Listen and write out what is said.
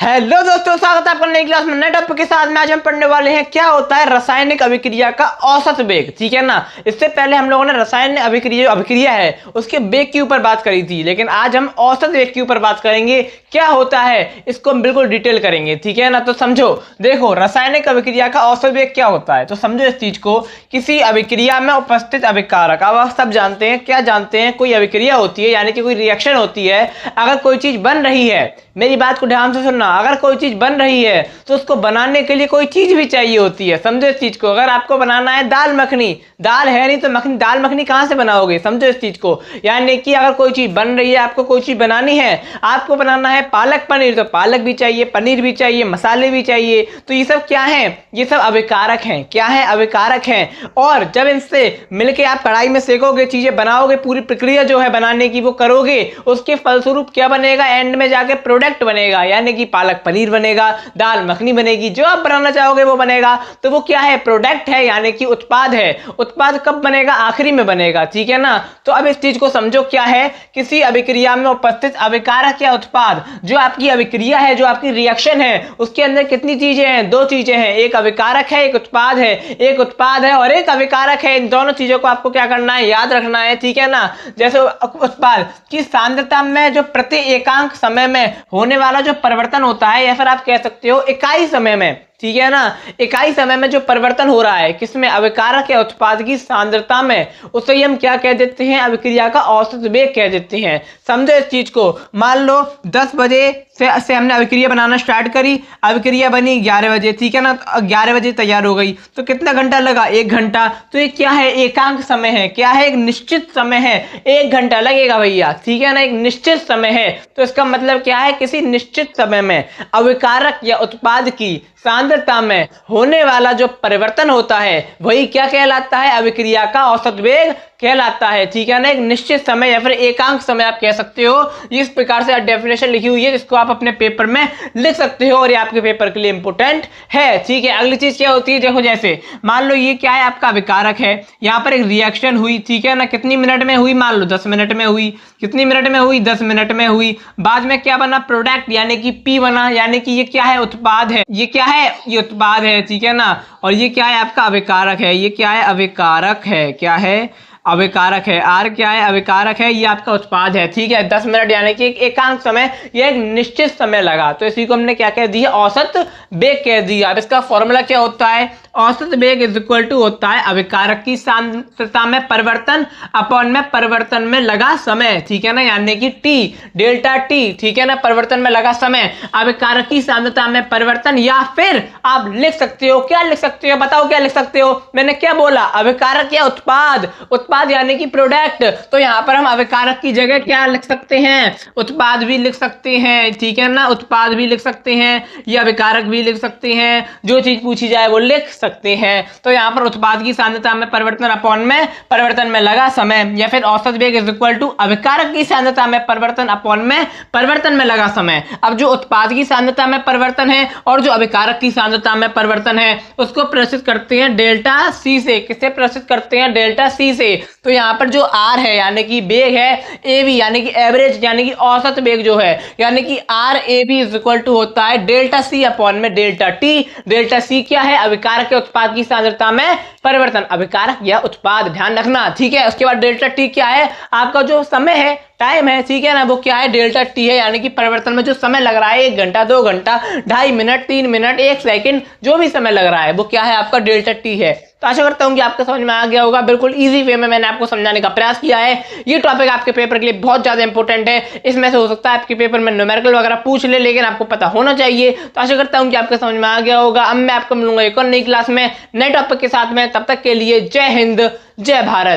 Hello दोस्तों, स्वागत है आपका नई क्लास में नए टॉपिक के साथ में। आज हम पढ़ने वाले हैं क्या होता है रासायनिक अभिक्रिया का औसत वेग। ठीक है ना। इससे पहले हम लोगों ने रासायनिक अभिक्रिया है उसके वेग के ऊपर बात करी थी, लेकिन आज हम औसत वेग के ऊपर बात करेंगे। क्या होता है इसको हम बिल्कुल डिटेल करेंगे। ठीक है ना। तो समझो, देखो रासायनिक अभिक्रिया का औसत वेग क्या होता है, तो समझो इस चीज को। किसी अभिक्रिया में उपस्थित अभिकारक, अब आप सब जानते हैं, क्या जानते हैं, कोई अभिक्रिया होती है यानी कि कोई रिएक्शन होती है। अगर कोई चीज बन रही है, मेरी बात को ध्यान से सुनना, अगर कोई चीज बन रही है तो उसको बनाने के लिए कोई चीज भी चाहिए होती है। समझो इस चीज को। अगर आपको बनाना है दाल मखनी, दाल है नहीं तो मखनी, दाल मखनी कहां से बनाओगे। समझो इस चीज को। यानी कि अगर कोई चीज बन रही है, आपको कोई चीज बनानी है, आपको बनाना है पालक पनीर, तो पालक भी चाहिए, पनीर भी चाहिए, मसाले भी चाहिए। तो ये सब क्या है, ये सब अभिकारक हैं। क्या है, अभिकारक हैं। और जब इनसे मिलकर आप कढ़ाई में सेकोगे, चीजें बनाओगे, पूरी प्रक्रिया जो है बनाने की वो करोगे, उसके फलस्वरूप क्या बनेगा, एंड में जाके प्रोडक्ट बनेगा। यानी कि पालक पनीर बनेगा, दाल मखनी बनेगी, जो आप बनाना चाहोगे वो बनेगा। तो वो क्या है, प्रोडक्ट है, यानी कि उत्पाद है। उत्पाद कब बनेगा, आखिरी में बनेगा। ठीक है ना। तो अब इस चीज को समझो, क्या है, किसी अभिक्रिया में उपस्थित अभिकारक या उत्पाद, जो आपकी अभिक्रिया है, जो आपकी रिएक्शन है, उसके अंदर कितनी चीजें हैं, दो चीजें हैं, एक अभिकारक है, एक उत्पाद है। एक उत्पाद है और एक अभिकारक है। इन दोनों चीजों को आपको क्या करना है, याद रखना है। ठीक है ना। जैसे उत्पाद की सांद्रता में जो प्रति एकांक समय में होने वाला जो परिवर्तन होता है, या फिर आप कह सकते हो इकाई समय में, ठीक है ना, इकाई समय में जो परिवर्तन हो रहा है, किसमें, अभिकारक या उत्पाद की सांद्रता में, उसे हम क्या कह देते हैं, अभिक्रिया का औसत वेग कह देते हैं। समझो इस चीज को। मान लो 10 बजे से हमने अभिक्रिया बनाना स्टार्ट करी, अभिक्रिया बनी 11 बजे। ठीक है ना। 11 बजे तैयार हो गई, तो कितना घंटा लगा, 1 घंटा। तो ये क्या है, एकांक समय है। क्या है, एक निश्चित समय है, 1 घंटा लगेगा भैया। ठीक है ना, एक निश्चित समय है। तो इसका मतलब क्या है, किसी निश्चित समय में अभिकारक या उत्पाद की सांद्रता में होने वाला जो परिवर्तन होता है, वही क्या कहलाता है, अभिक्रिया का औसत वेग कहलाता है। ठीक है ना। एक निश्चित समय या फिर एकांक समय आप कह सकते हो। इस प्रकार से डेफिनेशन लिखी हुई है, जिसको आप अपने पेपर में लिख सकते हो और ये आपके पेपर के लिए इंपोर्टेंट है। ठीक है। अगली चीज क्या होती है, देखो, जैसे मान लो ये क्या है, आपका अभिकारक है, यहाँ पर एक रिएक्शन हुई। ठीक है ना। कितनी मिनट में हुई, मान लो 10 मिनट में हुई। कितनी मिनट में हुई, 10 मिनट में हुई। बाद में क्या बना, प्रोडक्ट, यानी कि पी बना। यानी कि ये क्या है, उत्पाद है। ये क्या है, ये उत्पाद है। ठीक है ना। और ये क्या है, आपका अभिकारक है। ये क्या है, अभिकारक है। क्या है, अभिकारक है। आर क्या है, अभिकारक है। ये आपका उत्पाद है। ठीक है। 10 मिनट यानी कि एक एकांक समय, ये एक निश्चित समय लगा, तो इसी को हमने क्या कह दिया, औसत वेग कह दिया। अब इसका फॉर्मूला क्या होता है, औसत वेग इज इक्वल टू होता है अभिकारक की सांद्रता में परिवर्तन अपॉन में परिवर्तन में लगा समय। ठीक है ना। यानी कि टी, डेल्टा टी। ठीक है ना। परिवर्तन में लगा समय, अभिकारक की सांद्रता में परिवर्तन। या फिर आप लिख सकते हो, क्या लिख सकते हो, बताओ क्या लिख सकते हो। मैंने क्या बोला, अभिकारक या उत्पाद, उत्पाद यानी कि प्रोडक्ट। तो यहां पर हम अभिकारक की जगह क्या लिख सकते हैं, उत्पाद भी लिख सकते हैं। ठीक है ना। उत्पाद भी लिख सकते हैं, या अभिकारक भी लिख सकते हैं, जो चीज पूछी जाए वो लिख सकते हैं। तो यहां पर उत्पाद की सांद्रता में परिवर्तन अपॉन में परिवर्तन में लगा समय, या फिर औसत वेग इज इक्वल टू अभिकारक की सांद्रता में परिवर्तन अपॉन में परिवर्तन में लगा समय। अब जो उत्पाद की सांद्रता में परिवर्तन है और जो अभिकारक की सांद्रता में परिवर्तन है, उसको प्रदर्शित करते हैं डेल्टा सी से। किससे प्रदर्शित करते हैं, डेल्टा सी से। तो यहां पर जो आर है, यानी कि वेग है, ए बी यानी कि एवरेज, यानी कि औसत वेग जो है, यानी कि R A B is equal to होता है डेल्टा सी अपॉन में डेल्टा टी। डेल्टा सी क्या है, अभिकारक के उत्पाद की सांद्रता में परिवर्तन, अभिकारक या उत्पाद, ध्यान रखना। ठीक है। उसके बाद डेल्टा टी क्या है, आपका जो समय है, टाइम है। ठीक है ना। वो क्या है, डेल्टा टी है, यानी कि परिवर्तन में जो समय लग रहा है, 1 घंटा, 2 घंटा, 2.5 मिनट, 3 मिनट, 1 सेकंड, जो भी समय लग रहा है वो क्या है, आपका डेल्टा टी है। तो आशा करता हूं कि आपको समझ में आ गया होगा। बिल्कुल इजी वे में मैंने आपको समझाने का प्रयास किया है। ये टॉपिक आपके पेपर के लिए बहुत ज्यादा इंपॉर्टेंट है। इसमें से हो सकता है आपके पेपर में न्यूमेरिकल वगैरह पूछ ले, लेकिन आपको पता होना चाहिए। तो आशा करता हूं कि आपको समझ में आ गया होगा। अब मैं आपको मिलूंगा एक और नई क्लास में नए टॉपिक के साथ में। तब तक के लिए जय हिंद, जय भारत।